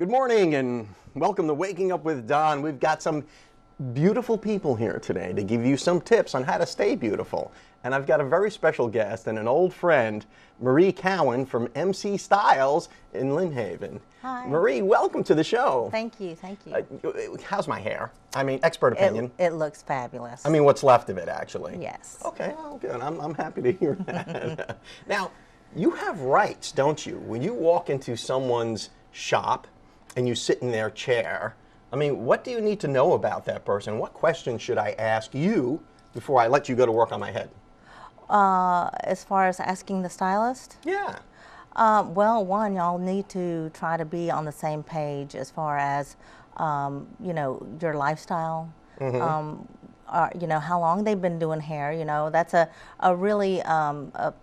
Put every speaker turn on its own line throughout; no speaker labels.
Good morning and welcome to Waking Up with Don. We've got some beautiful people here today to give you some tips on how to stay beautiful. And I've got a very special guest and an old friend, Marie Cowan from MC Styles in Lynn Haven.
Hi.
Marie, welcome to the show.
Thank you, thank you.
How's my hair? I mean, expert opinion.
It looks fabulous.
I mean, what's left of it, actually.
Yes.
Okay, well, good. I'm happy to hear that. Now, you have rights, don't you? When you walk into someone's shop and you sit in their chair, I mean, what do you need to know about that person? What questions should I ask you before I let you go to work on my head?
As far as asking the stylist?
Yeah.
Well, one, y'all need to try to be on the same page as far as, you know, your lifestyle. You know, how long they've been doing hair. You know, that's a really a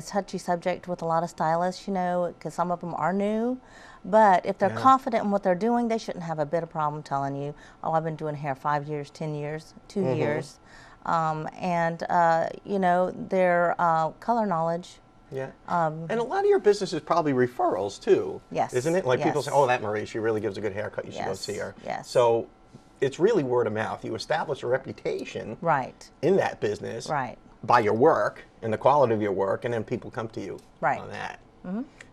touchy subject with a lot of stylists, you know, because some of them are new. But if they're confident in what they're doing, they shouldn't have a bit of problem telling you, oh, I've been doing hair 5 years, 10 years, 2 years. You know, their color knowledge.
Yeah. And a lot of your business is probably referrals, too.
Yes.
Isn't it? Like people say, oh, that Marie, she really gives a good haircut. You should go see her.
Yes.
So it's really word of mouth. You establish a reputation in that business by your work and the quality of your work, and then people come to you on that.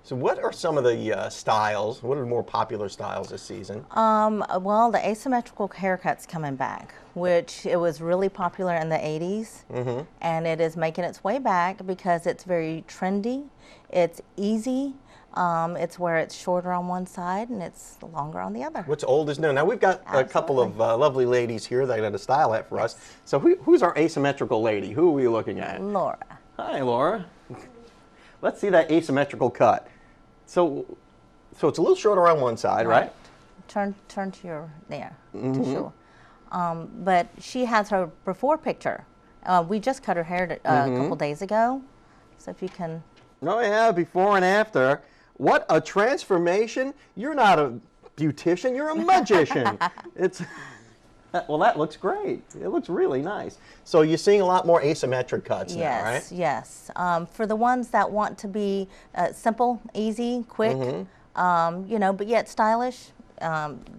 So what are some of the styles? What are the more popular styles this season?
Well, the asymmetrical haircut's coming back, which it was really popular in the 80s, and it is making its way back because it's very trendy, it's easy, it's where it's shorter on one side and it's longer on the other.
What's old is new. Now we've got a couple of lovely ladies here that are going to style that for us. So who's our asymmetrical lady? Who are we looking at?
Laura.
Hi, Laura. Let's see that asymmetrical cut. So it's a little shorter on one side, right?
Turn to your there to show. But she has her before picture. We just cut her hair a couple days ago, so if you can.
Oh yeah, before and after. What a transformation! You're not a beautician, you're a magician. It's well, that looks great. It looks really nice. So you're seeing a lot more asymmetric cuts now, right?
Yes. For the ones that want to be simple, easy, quick, you know, but yet stylish,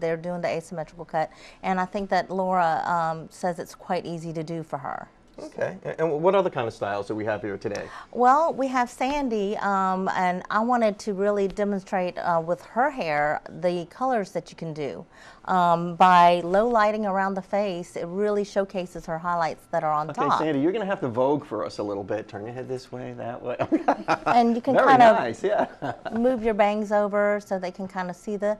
they're doing the asymmetrical cut. And I think that Laura says it's quite easy to do for her.
Okay. And what other kind of styles do we have here today?
Well, we have Sandy, and I wanted to really demonstrate with her hair the colors that you can do. By low lighting around the face, it really showcases her highlights that are on top.
Okay, Sandy, you're going to have to vogue for us a little bit. Turn your head this way, that way.
And you can kind of move your bangs over so they can kind of see the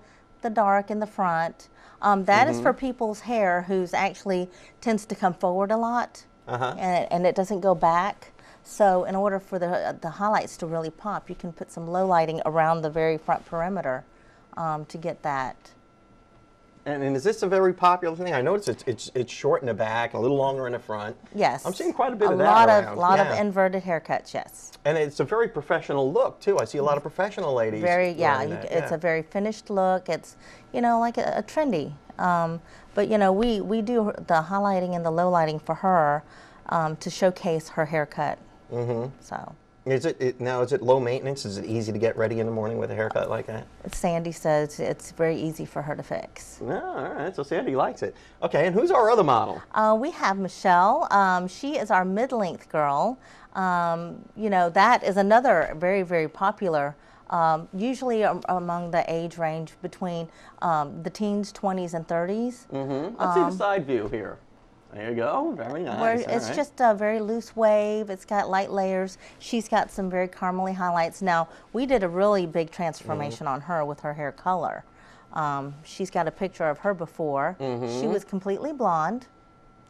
dark in the front. That is for people's hair who's actually tends to come forward a lot. And it doesn't go back. So in order for the highlights to really pop, you can put some low lighting around the very front perimeter to get that.
And is this a very popular thing? I notice it's short in the back, a little longer in the front.
Yes.
I'm seeing quite a bit of that around.
A lot of inverted haircuts, yes.
And it's a very professional look, too. I see a lot of professional ladies.
It's a very finished look. It's, you know, like a trendy. But, you know, we do the highlighting and the low lighting for her to showcase her haircut. So.
Is it low maintenance? Is it easy to get ready in the morning with a haircut like that?
Sandy says it's very easy for her to fix.
Oh, all right, so Sandy likes it. Okay, and who's our other model?
We have Michelle. She is our mid-length girl. You know, that is another very, very popular, usually among the age range between the teens, 20s, and 30s.
Let's see the side view here. There you go. Very nice.
It's just a very loose wave. It's got light layers. She's got some very caramely highlights. Now, we did a really big transformation on her with her hair color. She's got a picture of her before. She was completely blonde.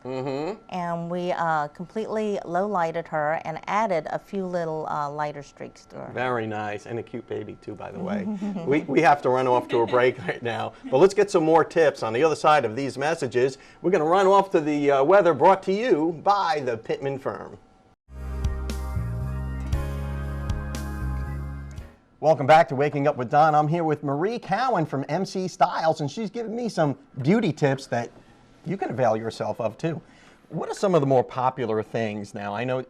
And we completely low lighted her and added a few little lighter streaks to her.
Very nice, and a cute baby too, by the way. we have to run off to a break right now, but let's get some more tips on the other side of these messages. We're going to run off to the weather brought to you by the Pittman Firm. Welcome back to Waking Up with Don. I'm here with Marie Cowan from MC Styles, and she's giving me some beauty tips that you can avail yourself of too. What are some of the more popular things now? I know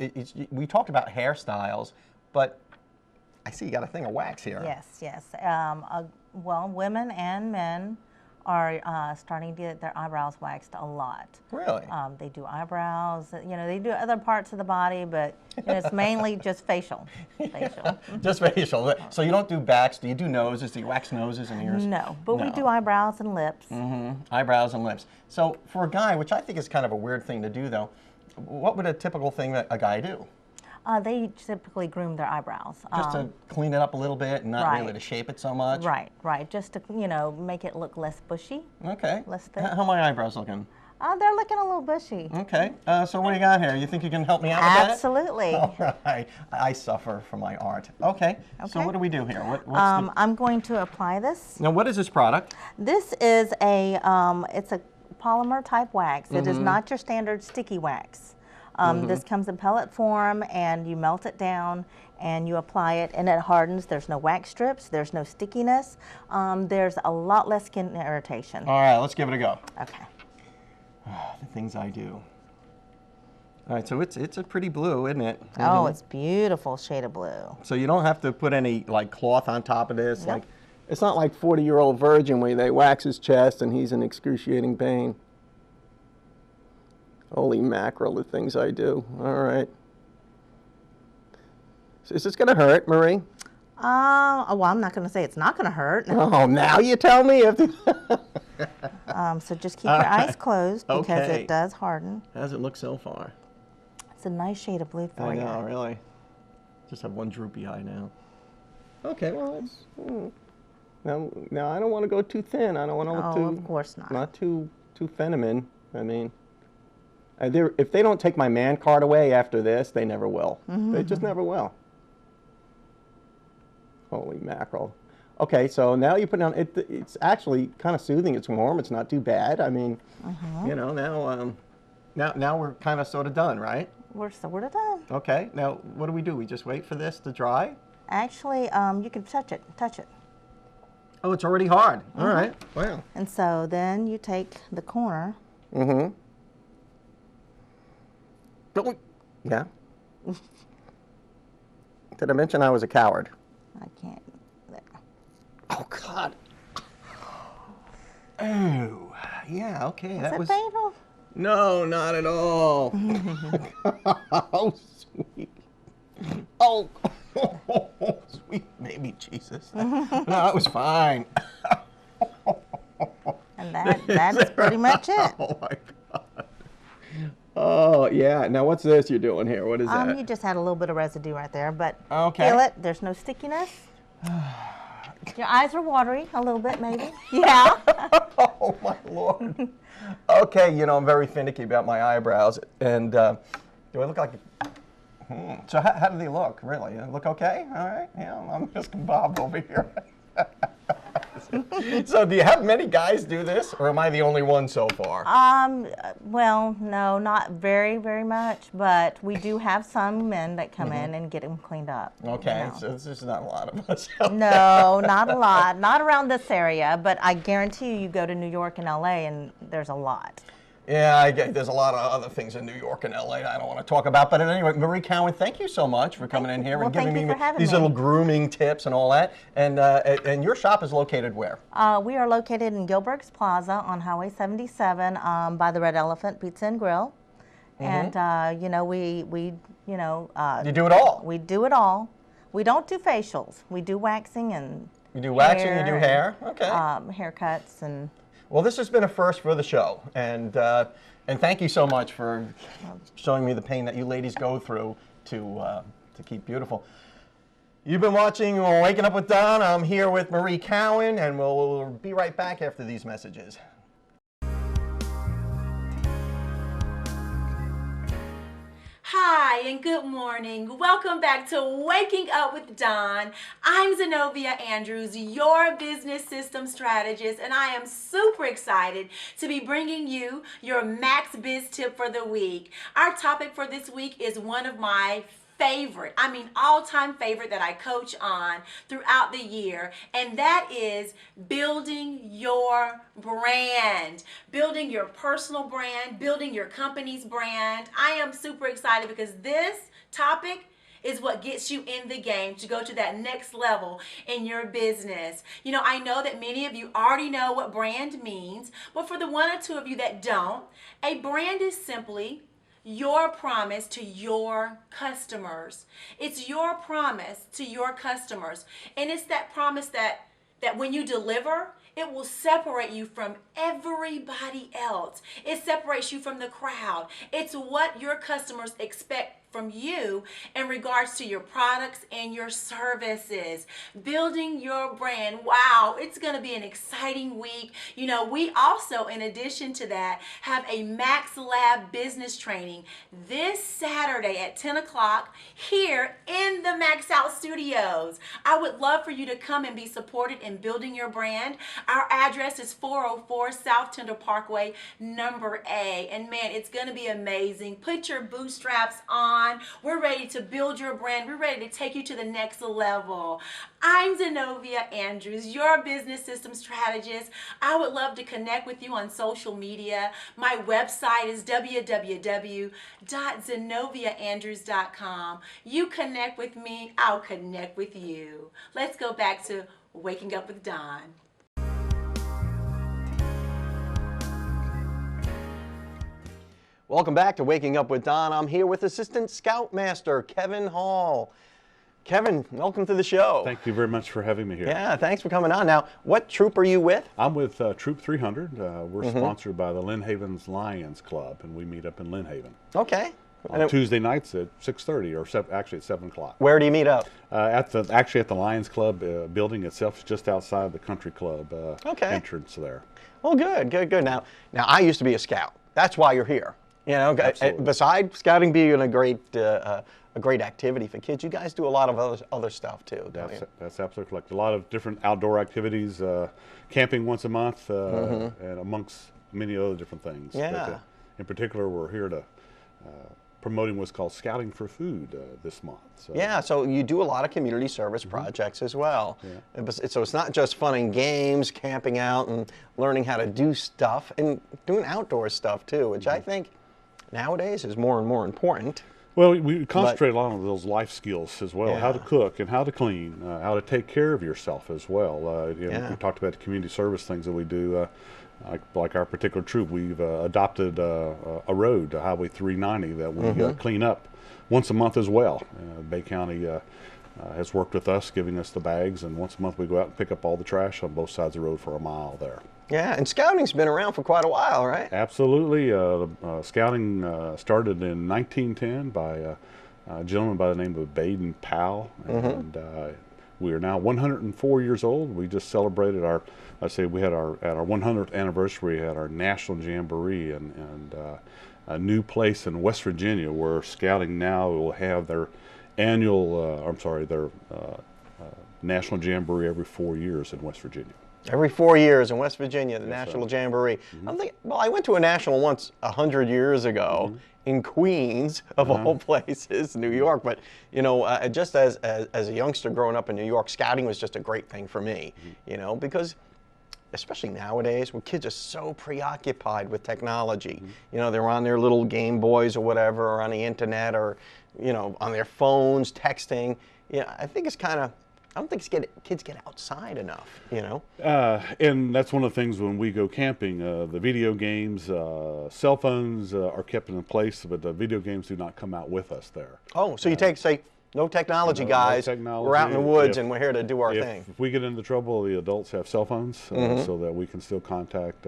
we talked about hairstyles, but I see you got a thing of wax here.
Yes, yes. Well, women and men are starting to get their eyebrows waxed a lot.
Really?
They do eyebrows, they do other parts of the body, but it's mainly just facial.
Just facial. So you don't do backs. Do you do noses? Do you wax noses and ears?
No, but we do eyebrows and lips.
Eyebrows and lips. So for a guy, which I think is kind of a weird thing to do though, what would a typical thing that a guy do?
They typically groom their eyebrows.
Just to clean it up a little bit and not
right.
really to shape it so much?
Right. Just to, make it look less bushy.
Okay.
Less thick.
How are my eyebrows looking?
They're looking a little bushy.
Okay. So what do you got here? You think you can help me out with that?
Absolutely.
All right. I suffer from my art. Okay. So what do we do here?
I'm going to apply this.
Now, what is this product?
This is it's a polymer type wax. It is not your standard sticky wax. This comes in pellet form, and you melt it down and you apply it, and it hardens. There's no wax strips. There's no stickiness. There's a lot less skin irritation.
All right, let's give it a go.
Okay.
The things I do. All right, so it's a pretty blue, isn't it?
Oh, it's beautiful shade of blue.
So you don't have to put any cloth on top of this.
Nope.
It's not like 40-year-old virgin where they wax his chest and he's in excruciating pain. Holy mackerel, the things I do. All right. So is this going to hurt, Marie?
Well, I'm not going to say it's not going to hurt.
Oh, now you tell me.
So just keep your eyes closed because it does harden.
How does it look so far?
It's a nice shade of blue for you.
I know, really. Just have one droopy eye now. Okay, well, that's... Now, I don't want to go too thin. I don't want to look too...
of course not.
Not too feminine. I mean... if they don't take my man card away after this, they never will. They just never will. Holy mackerel. Okay, so now you put down, it's actually kind of soothing. It's warm. It's not too bad. I mean, now we're kind of sort of done, right?
We're sort of done.
Okay, now what do? We just wait for this to dry?
Actually, you can touch it.
Oh, it's already hard. All right, wow.
And so then you take the corner.
Yeah. Did I mention I was a coward?
I can't. There.
Oh, God. Oh, yeah, okay.
Is it painful?
No, not at all. Oh, sweet. Oh, sweet baby Jesus. No, it was fine.
And that is pretty much it.
Oh, my God.
Oh, yeah. Now, what's this you're doing here? What is that?
You just had a little bit of residue right there, but
okay.
Feel it. There's no stickiness. Your eyes are watery a little bit, maybe. Yeah.
Oh, my Lord. Okay, I'm very finicky about my eyebrows. And do I look like... So how do they look, really? Look okay? All right. Yeah, I'm just bobbed over here. So do you have many guys do this, or am I the only one so far?
Well, no, not very, very much, but we do have some men that come in and get them cleaned up.
Okay, so this is not a lot of us.
No, not a lot. Not around this area, but I guarantee you go to New York and LA and there's a lot.
Yeah, I get there's a lot of other things in New York and LA I don't want to talk about. But anyway, Marie Cowan, thank you so much for coming in here and giving me these little grooming tips and all that. And your shop is located where?
We are located in Gilberg's Plaza on Highway 77 by the Red Elephant Pizza and Grill. And, we
you do it all?
We do it all. We don't do facials. We do waxing and
You do waxing, you do hair? Okay.
Haircuts and...
Well, this has been a first for the show, and thank you so much for showing me the pain that you ladies go through to keep beautiful. You've been watching Waking Up with Don. I'm here with Marie Cowan, and we'll be right back after these messages.
Hi and good morning. Welcome back to Waking Up with Don. I'm Zenobia Andrews, your business system strategist, and I am super excited to be bringing you your Max Biz tip for the week. Our topic for this week is one of my favorite, all-time favorite that I coach on throughout the year, and that is building your brand, building your personal brand, building your company's brand. I am super excited because this topic is what gets you in the game to go to that next level in your business. You know, I know that many of you already know what brand means, but for the one or two of you that don't, a brand is simply your promise to your customers. It's your promise to your customers. And it's that promise that when you deliver, it will separate you from everybody else. It separates you from the crowd. It's what your customers expect from you in regards to your products and your services. Building your brand. Wow, it's going to be an exciting week. You know, we also, in addition to that, have a Max Lab business training this Saturday at 10 o'clock here in the Max Out Studios. I would love for you to come and be supported in building your brand. Our address is 404 South Tender Parkway, number A. And man, it's going to be amazing. Put your bootstraps on. We're ready to build your brand. We're ready to take you to the next level. I'm Zenobia Andrews, your business system strategist. I would love to connect with you on social media. My website is www.zenoviaandrews.com. You connect with me, I'll connect with you. Let's go back to Waking Up with Don.
Welcome back to Waking Up with Don. I'm here with Assistant Scoutmaster Kevin Hall. Kevin, welcome to the show.
Thank you very much for having me here.
Yeah, thanks for coming on. Now, what troop are you with?
I'm with Troop 300. We're sponsored by the Lynn Haven's Lions Club, and we meet up in Lynn Haven.
Okay.
On Tuesday nights at 6:30, or actually at 7 o'clock.
Where do you meet up?
Actually at the Lions Club building itself, just outside the country club entrance there.
Well, good. Now, I used to be a scout. That's why you're here. You know, besides scouting being a great activity for kids, you guys do a lot of other stuff too, don't you?
That's absolutely correct. A lot of different outdoor activities, camping once a month, and amongst many other different things.
Yeah.
But, in particular, we're here to promoting what's called Scouting for Food this month. So.
Yeah, so you do a lot of community service projects as well. Yeah. So it's not just fun and games, camping out and learning how to do stuff, and doing outdoor stuff too, which I think nowadays is more and more important.
Well, we concentrate a lot on those life skills as well, how to cook and how to clean, how to take care of yourself as well. We talked about the community service things that we do. Like our particular troop, we've adopted a road, Highway 390, that we clean up once a month as well. Bay County has worked with us, giving us the bags, and once a month we go out and pick up all the trash on both sides of the road for a mile there.
Yeah, and scouting's been around for quite a while, right?
Absolutely. Scouting started in 1910 by a gentleman by the name of Baden Powell, and we are now 104 years old. We just celebrated we had our 100th anniversary. We had our national jamboree and a new place in West Virginia where scouting now will have their annual, their national jamboree every 4 years in West Virginia.
Every 4 years in West Virginia, the National Jamboree. I went to a national once 100 years ago in Queens, of all places, New York. But, you know, just as a youngster growing up in New York, scouting was just a great thing for me, you know, because especially nowadays when kids are so preoccupied with technology, you know, they're on their little Game Boys or whatever, or on the internet, or, you know, on their phones, texting. Yeah, I think it's kind of, I don't think kids get outside enough, you know?
And that's one of the things when we go camping, the video games, cell phones are kept in place, but the video games do not come out with us there.
Oh, so you say, no technology, guys. No technology. We're out in the woods and we're here to do our thing.
If we get into trouble, the adults have cell phones so that we can still contact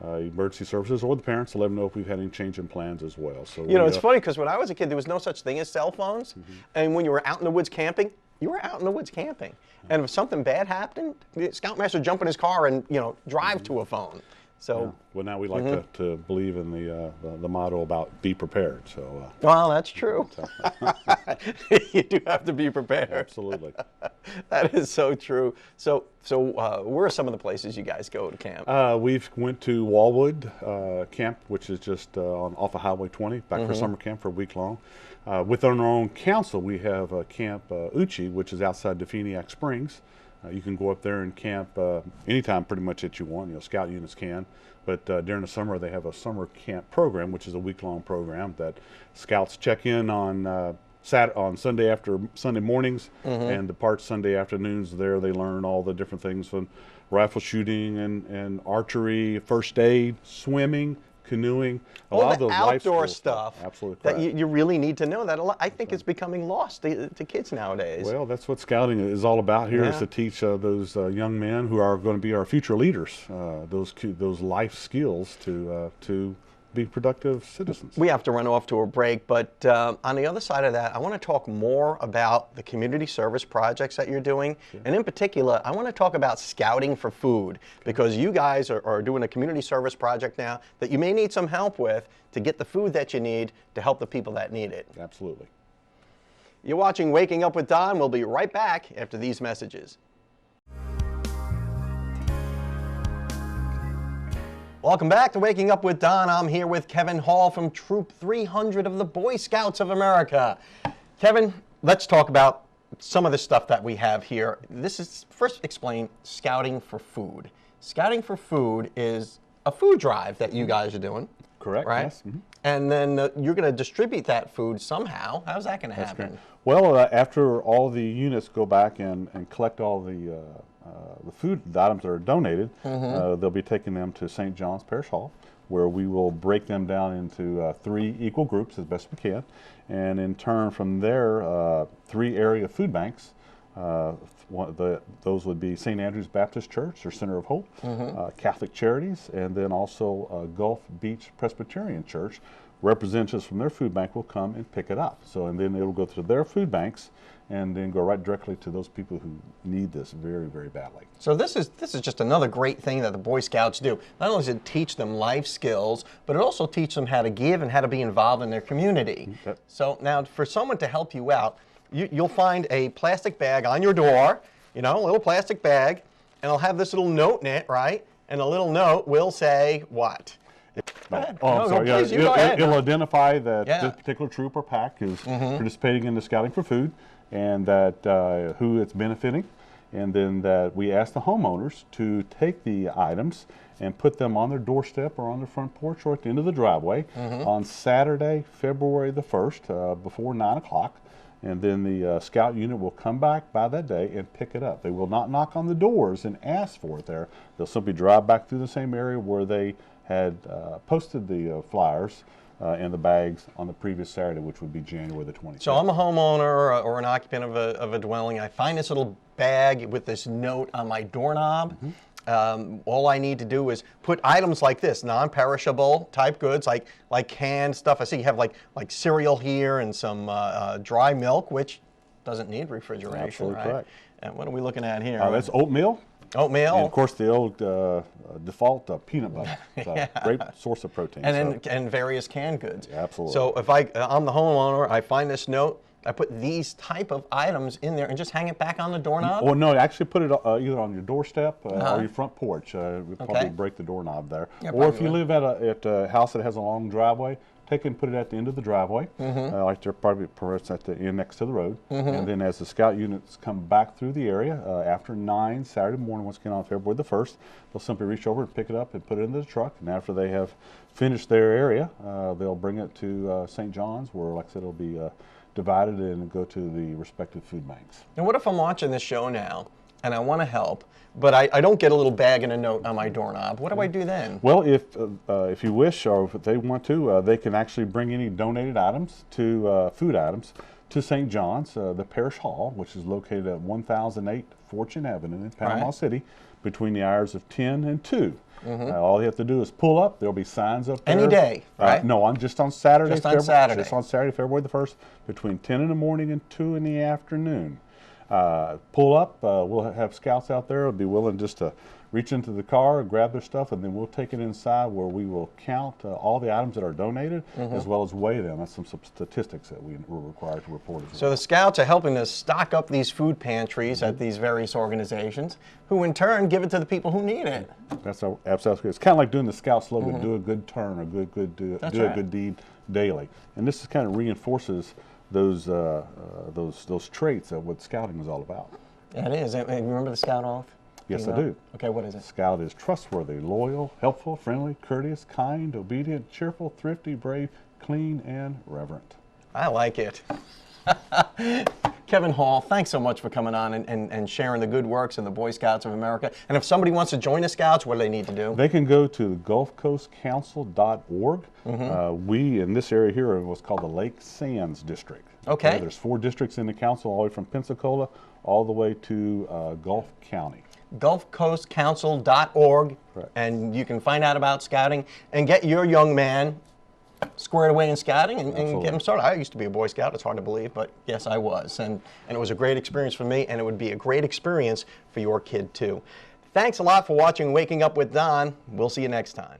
emergency services or the parents to let them know if we've had any change in plans as well. So
you know, it's funny because when I was a kid, there was no such thing as cell phones. And when you were out in the woods camping, you were out in the woods camping. And if something bad happened, the Scoutmaster would jump in his car and, you know, drive to a phone. So
well, now we like to believe in the motto about be prepared. So
well, that's true. You do have to be prepared.
Absolutely.
That is so true. So where are some of the places you guys go to camp?
We've went to Wallwood Camp, which is just off of Highway 20, back for summer camp for a week long. Within our own council, we have Camp Uchi, which is outside Definiak Springs. You can go up there and camp anytime pretty much that you want. You know, scout units can. But during the summer, they have a summer camp program, which is a week-long program that scouts check in on on Sunday mornings, and depart Sunday afternoons. There they learn all the different things from rifle shooting and archery, first aid, swimming, canoeing, a lot of those
outdoor
life
stuff.
Absolutely
that
correct.
you really need to know. That I think it's becoming lost to kids nowadays.
Well, that's what scouting is all about here, is
Yeah.
to teach those young men who are going to be our future leaders those life skills to be productive citizens.
We have to run off to a break, but on the other side of that, I want to talk more about the community service projects that you're doing. And in particular, I want to talk about scouting for food, because you guys are doing a community service project now that you may need some help with to get the food that you need to help the people that need it.
Absolutely.
You're watching Waking Up with Don. We'll be right back after these messages. Welcome back to Waking Up with Don. I'm here with Kevin Hall from Troop 300 of the Boy Scouts of America. Kevin, let's talk about some of the stuff that we have here. First explain Scouting for Food. Scouting for Food is a food drive that you guys are doing.
Correct,
right?
yes. Mm-hmm.
And then you're going to distribute that food somehow. How's that going to happen?
Correct. Well, after all the units go back and collect all the food, the items that are donated, they'll be taking them to St. John's Parish Hall, where we will break them down into 3 equal groups as best we can. And in turn from there, 3 area food banks. Those would be St. Andrew's Baptist Church, or Center of Hope, Catholic Charities, and then also Gulf Beach Presbyterian Church. Representatives from their food bank will come and pick it up. So, and then it'll go to their food banks and then go right directly to those people who need this very, very badly.
So this is just another great thing that the Boy Scouts do. Not only does it teach them life skills, but it also teaches them how to give and how to be involved in their community.
Okay.
So now, for someone to help you out, you'll find a plastic bag on your door, a little plastic bag, and it'll have this little note in it, right? And the little note will say what? Go ahead.
Oh, I'm sorry.
Please, you go ahead.
It'll identify that this particular troop or pack is participating in the Scouting for Food, and that who it's benefiting, and then that we ask the homeowners to take the items and put them on their doorstep or on their front porch or at the end of the driveway on Saturday, February the 1st, before 9 o'clock. And then the scout unit will come back by that day and pick it up. They will not knock on the doors and ask for it there. They'll simply drive back through the same area where they had posted the flyers and the bags on the previous Saturday, which would be January the 26th.
So I'm a homeowner or an occupant of a dwelling. I find this little bag with this note on my doorknob. All I need to do is put items like this, non-perishable type goods, like canned stuff. I see you have like cereal here and some dry milk, which doesn't need refrigeration.
Absolutely
right?
correct.
And what are we looking at here?
That's oatmeal.
Oatmeal.
And of course, the old default peanut butter. It's a great source of protein.
And various canned goods.
Absolutely.
So if I'm the homeowner, I find this note, I put these type of items in there and just hang it back on the doorknob?
Well, no, actually put it either on your doorstep or your front porch. We'd probably break the doorknob there.
Yeah,
or if you
probably
live at a house that has a long driveway, take it and put it at the end of the driveway, like they're probably perhaps at the end next to the road. And then as the scout units come back through the area after 9 Saturday morning, once again on February the 1st, they'll simply reach over and pick it up and put it into the truck. And after they have finished their area, they'll bring it to St. John's, where, like I said, it'll be divided and go to the respective food banks.
And what if I'm watching this show now and I want to help, but I don't get a little bag and a note on my doorknob? What do I do then?
Well, if you wish, or if they want to, they can actually bring any donated items to food items to St. John's, the Parish Hall, which is located at 1008 Fortune Avenue in Panama City, between the hours of 10 and 2. All you have to do is pull up. There'll be signs up there.
Any day, right?
No, just on Saturday.
Just on Saturday.
Just on Saturday, February the 1st, between 10 in the morning and 2 in the afternoon. Pull up. We'll have scouts out there. They'll be willing just to reach into the car, grab their stuff, and then we'll take it inside where we will count all the items that are donated, as well as weigh them. That's some statistics that we're required to report as well.
So the scouts are helping to stock up these food pantries at these various organizations, who in turn give it to the people who need it.
That's absolutely. It's kind of like doing the scout slogan: "Do a good turn, or do
That's
a
right.
good deed daily." And this is kind of reinforces those traits of what scouting is all about.
Yeah, it is. And remember the scout oath?
Yes,
You
I
know?
do.
Okay, what is it?
Scout is trustworthy, loyal, helpful, friendly, courteous, kind, obedient, cheerful, thrifty, brave, clean, and reverent.
I like it. Kevin Hall, thanks so much for coming on and sharing the good works of the Boy Scouts of America. And if somebody wants to join the Scouts, what do they need to do?
They can go to GulfCoastCouncil.org. We, in this area here, are what's called the Lake Sands District.
Okay.
There's 4 districts in the council, all the way from Pensacola all the way to Gulf County.
GulfCoastCouncil.org.
Correct.
And you can find out about scouting and get your young man squared away in scouting and get him started. I used to be a Boy Scout. It's hard to believe, but yes, I was. And it was a great experience for me, and it would be a great experience for your kid, too. Thanks a lot for watching Waking Up with Don. We'll see you next time.